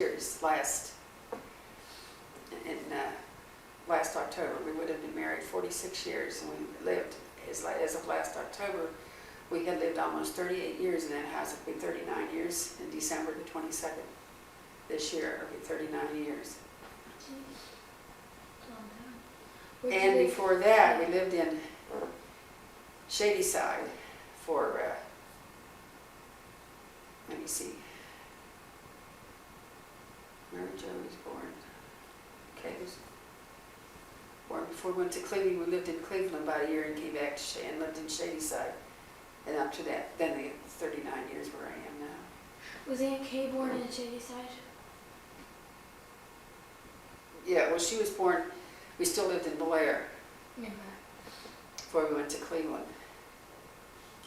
years last October. We would have been married 46 years, and we lived, as of last October, we had lived almost 38 years in that house. It'll be 39 years in December the 22nd. This year it'll be 39 years. And before that, we lived in Shadyside for, let me see, Mary Jo was born. Kay was born before we went to Cleveland. We lived in Cleveland about a year and came back to and lived in Shadyside. And after that, then the 39 years where I am now. Was Aunt Kay born in Shadyside? Yeah, well, she was born, we still lived in Blair Yeah. before we went to Cleveland.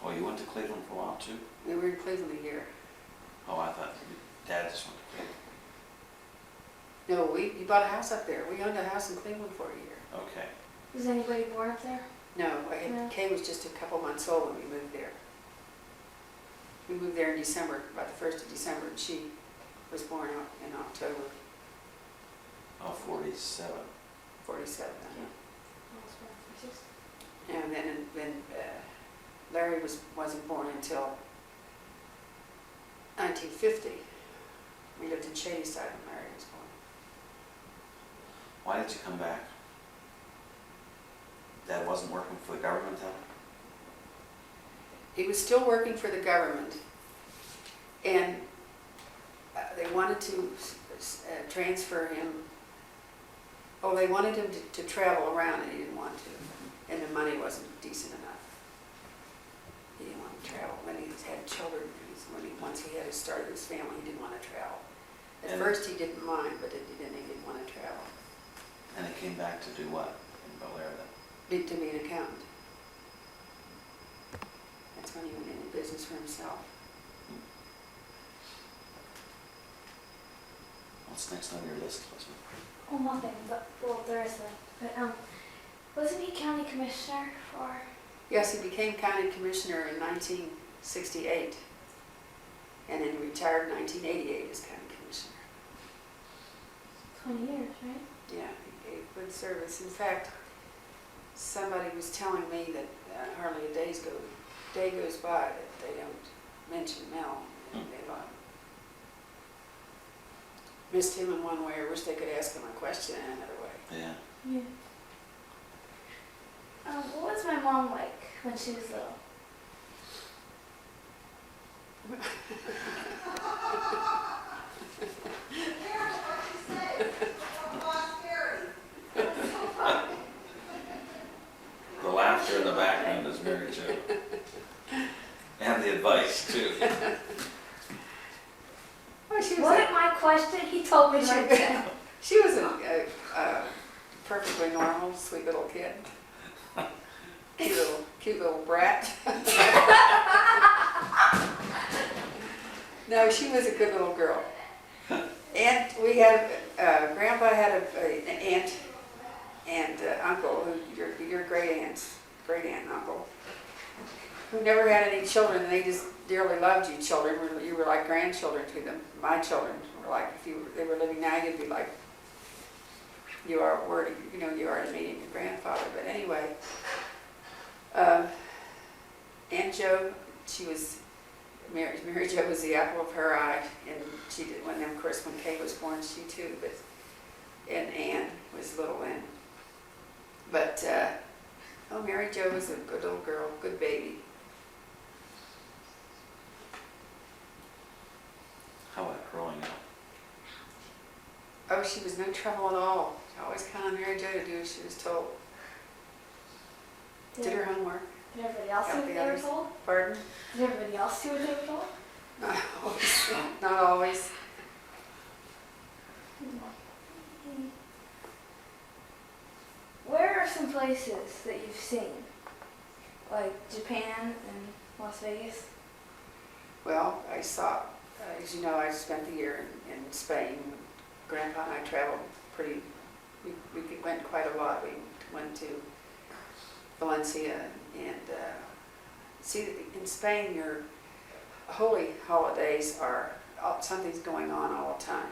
Oh, you went to Cleveland for a while too? We were in Cleveland a year. Oh, I thought your dad just went to Cleveland. No, we bought a house up there. We owned a house in Cleveland for a year. Okay. Was anybody born up there? No, No. Kay was just a couple months old when we moved there. We moved there in December, about the 1st of December, and she was born out in October Oh, 47. 47. Yeah. And then Larry wasn't born until 1950. We lived in Shadyside when Larry was born. Why did you come back? Dad wasn't working for the government then? He was still working for the government, and they wanted to transfer him. Oh, they wanted him to travel around, and he didn't want to, and the money wasn't decent enough. He didn't want to travel. When he had children, once he had started his family, he didn't want to travel. At first he didn't mind, but then he didn't want to travel. And he came back to do what in Bel Air then? To be an accountant. That's when he went into business for himself. What's next on your list, Elizabeth? Oh, nothing, but, well, there is a, but, wasn't he county commissioner for? Yes, he became county commissioner in 1968, and then retired in 1988 as county commissioner. 20 years, right? Yeah, he gave good service. In fact, somebody was telling me that hardly a day goes by that they don't mention Mel. They've missed him in one way, or wish they could ask him a question in another way. Yeah. Yeah. What was my mom like when she was little? The laughter in the background is Mary Jo. And the advice too. Well, she Wasn't my question? He told me right then. she was a perfectly normal, sweet little kid. Cute little brat. No, she was a good little girl. And we had, Grandpa had an aunt and uncle, your great aunt and uncle, who never had any children, and they just dearly loved you children. You were like grandchildren to them. My children were like, if they were living now, you'd be like, you are to meeting your grandfather. But anyway, Aunt Jo, Mary Jo was the apple of her eye, and she did, of course, when Kay was born, she too, and Ann was little Ann. But, Mary Jo was a good little girl, good baby. How about growing up? Oh, she was no trouble at all. She always counted on Mary Jo to do as she was told. Did her homework. Did everybody else do Got what the they were others. told? Pardon? Did everybody else do what they were told? Not always. Not always. Where are some places that you've seen? Like Japan and Las Vegas? Well, I saw, as you know, I spent the year in Spain. Grandpa and I traveled we went quite a lot. We went to Valencia and see, in Spain, your holy holidays are, something's going on all the time.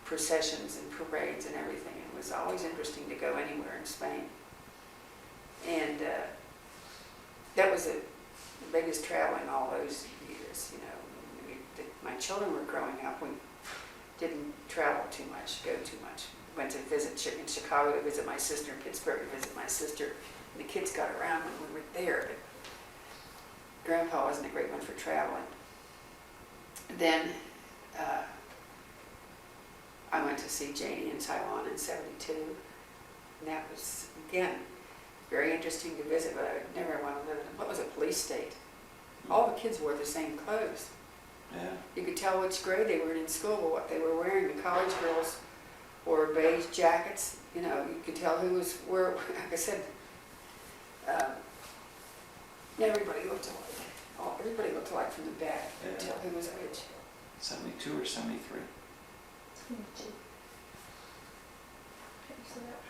processions and parades and everything. It was always interesting to go anywhere in Spain. And that was the biggest traveling all those years, you know. My children were growing up, we didn't travel too much, go too much. Went to visit in Chicago to visit my sister, in Pittsburgh to visit my sister. And the kids got around when we were there, but Grandpa wasn't a great one for traveling. Then I went to see Janie in Taiwan in '72, and that was, again, very interesting to visit, but I would never want to live in, what was a police state? All the kids wore the same clothes. Yeah. You could tell which grade they were in school by what they were wearing. The college girls wore beige jackets. You know, you could tell who was where. Like I said, everybody looked alike. Everybody looked alike from the back. You could tell who was which. 72 or 73? 22. Okay, so that.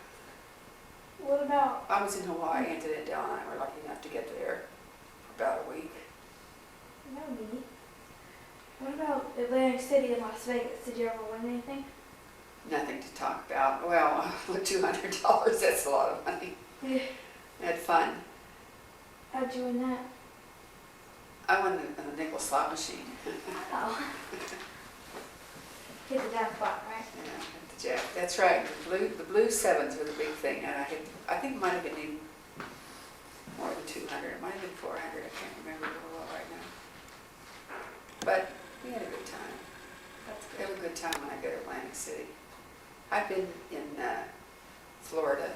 What about? I was in Hawaii, and Dale and I were lucky enough to get there for about a week. That would be neat. What about Atlantic City and Las Vegas? Did you ever win anything? Nothing to talk about. Well, $200, that's a lot of money. Yeah. I had fun. How'd you win that? I won the nickel slot machine. Oh. Hit the jackpot, right? Yeah, at the jack. That's right. The blue sevens were the big thing, and I think it might have been even more than 200. It might have been 400. I can't remember real well right now. But we had a good time. That's We have a good time when I go to Atlantic City. I've been in Florida,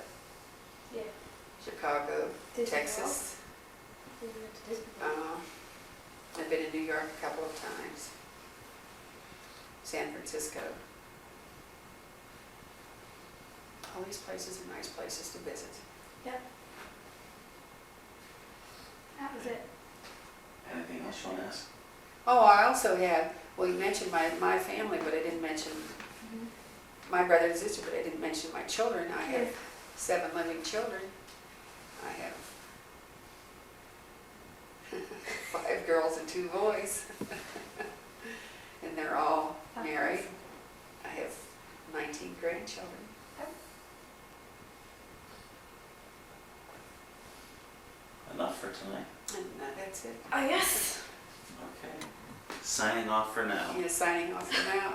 Yeah. Chicago, Disney Texas. World. We went to Disney World. I've been in New York a couple of times. San Francisco. All these places are nice places to visit. Yep. That was it. Anything else you want to ask? Oh, I also had, well, you mentioned my family, but I didn't mention my brother and sister, but I didn't mention my children. I have 7 living children. I have 5 girls and 2 boys. And they're all married. I have 19 grandchildren. Enough for tonight. And that's it. I guess. Okay. Signing off for now. Signing off for now.